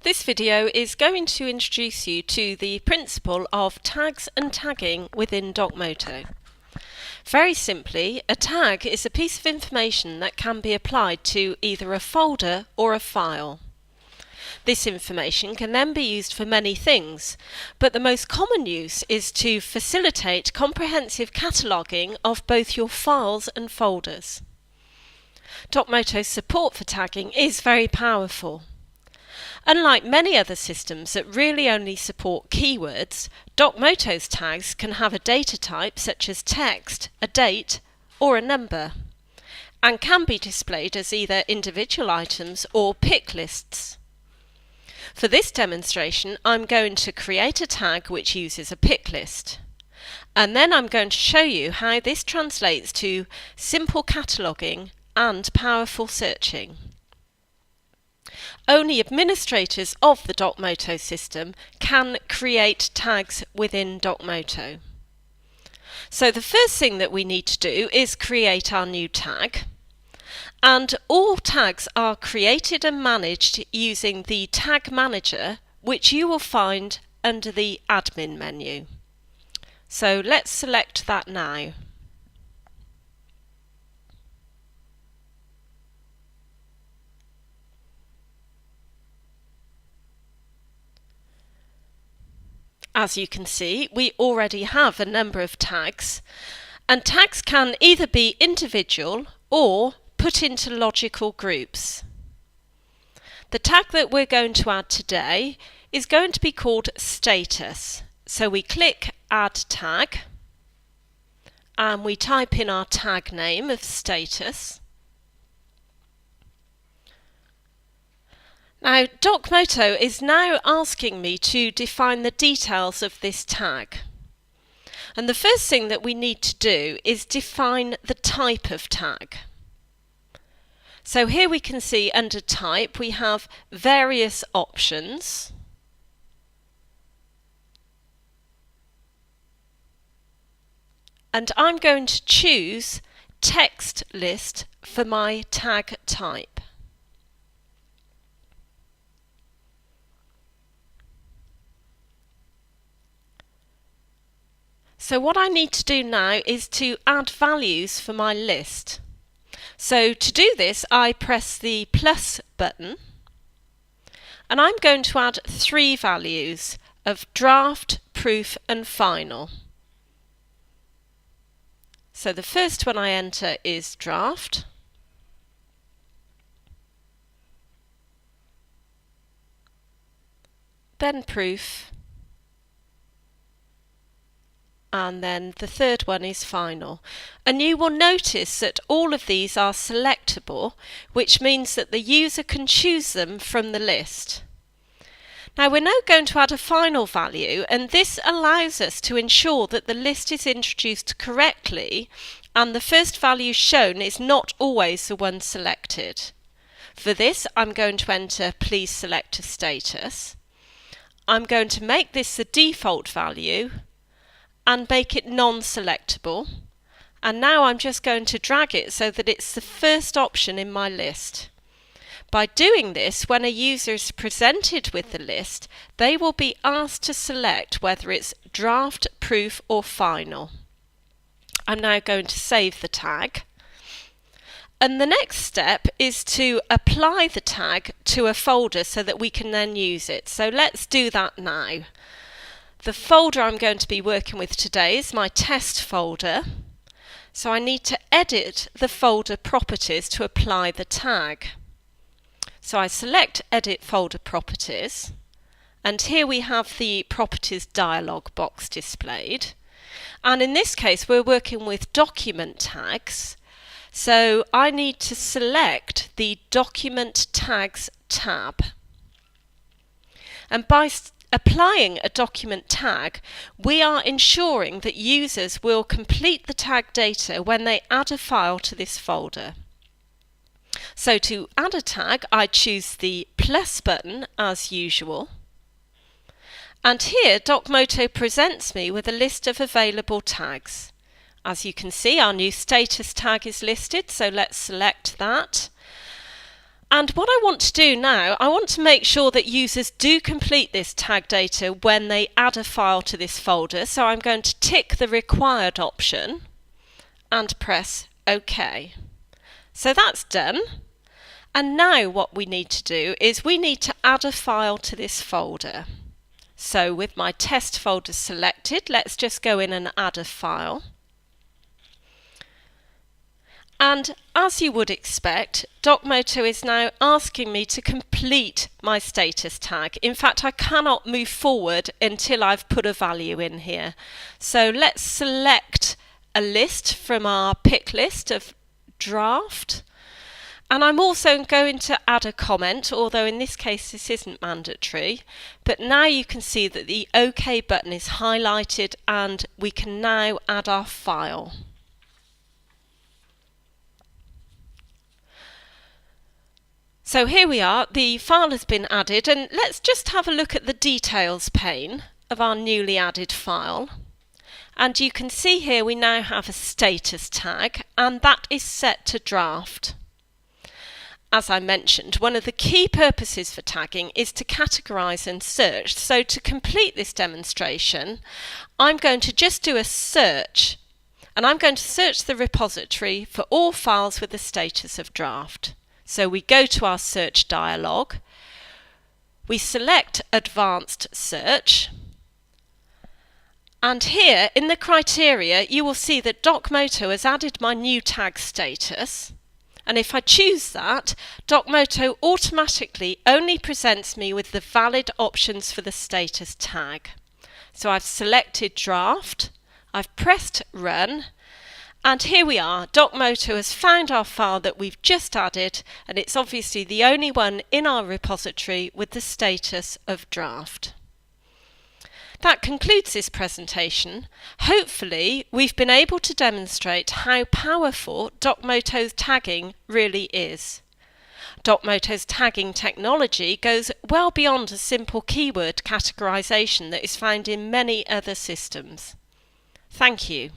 This video is going to introduce you to the principle of tags and tagging within DocMoto. Very simply, a tag is a piece of information that can be applied to either a folder or a file. This information can then be used for many things, but the most common use is to facilitate comprehensive cataloguing of both your files and folders. DocMoto's support for tagging is very powerful. Unlike many other systems that really only support keywords, DocMoto's tags can have a data type such as text, a date, or a number, and can be displayed as either individual items or pick lists. For this demonstration, I'm going to create a tag which uses a pick list, and then I'm going to show you how this translates to simple cataloguing and powerful searching. Only administrators of the DocMoto system can create tags within DocMoto. So the first thing that we need to do is create our new tag, and all tags are created and managed using the Tag Manager, which you will find under the Admin menu. So let's select that now. As you can see, we already have a number of tags, and tags can either be individual or put into logical groups. The tag that we're going to add today is going to be called status. So we click Add Tag and we type in our tag name of status. Now, DocMoto is now asking me to define the details of this tag. And the first thing that we need to do is define the type of tag. So here we can see under type we have various options. And I'm going to choose text list for my tag type. So what I need to do now is to add values for my list. So to do this, I press the plus button, and I'm going to add 3 values of draft, proof and final. So the first one I enter is draft. Then proof. And then the third one is final. And you will notice that all of these are selectable, which means that the user can choose them from the list. Now we're now going to add a final value, and this allows us to ensure that the list is introduced correctly and the first value shown is not always the one selected. For this, I'm going to enter please select a status. I'm going to make this the default value and make it non-selectable, and now I'm just going to drag it so that it's the first option in my list. By doing this, when a user is presented with the list, they will be asked to select whether it's draft, proof or final. I'm now going to save the tag, and the next step is to apply the tag to a folder so that we can then use it. So let's do that now. The folder I'm going to be working with today is my test folder, so I need to edit the folder properties to apply the tag. So I select Edit Folder Properties, and here we have the Properties dialog box displayed. And in this case we're working with document tags, so I need to select the Document Tags tab. And by applying a document tag, we are ensuring that users will complete the tag data when they add a file to this folder. So to add a tag, I choose the plus button as usual. And here DocMoto presents me with a list of available tags. As you can see, our new status tag is listed, so let's select that. And what I want to do now, I want to make sure that users do complete this tag data when they add a file to this folder. So I'm going to tick the required option and press OK. So that's done. And now what we need to do is we need to add a file to this folder. So with my test folder selected, let's just go in and add a file. And as you would expect, DocMoto is now asking me to complete my status tag. In fact, I cannot move forward until I've put a value in here. So let's select a list from our pick list of draft. And I'm also going to add a comment, although in this case this isn't mandatory. But now you can see that the OK button is highlighted and we can now add our file. So here we are, the file has been added, and let's just have a look at the details pane of our newly added file. And you can see here we now have a status tag, and that is set to draft. As I mentioned, one of the key purposes for tagging is to categorize and search. So to complete this demonstration, I'm going to just do a search, and I'm going to search the repository for all files with the status of draft. So we go to our search dialog, we select Advanced Search, and here in the criteria you will see that DocMoto has added my new tag status, and if I choose that, DocMoto automatically only presents me with the valid options for the status tag. So I've selected Draft, I've pressed Run, and here we are, DocMoto has found our file that we've just added, and it's obviously the only one in our repository with the status of draft. That concludes this presentation. Hopefully we've been able to demonstrate how powerful DocMoto's tagging really is. DocMoto's tagging technology goes well beyond a simple keyword categorization that is found in many other systems. Thank you.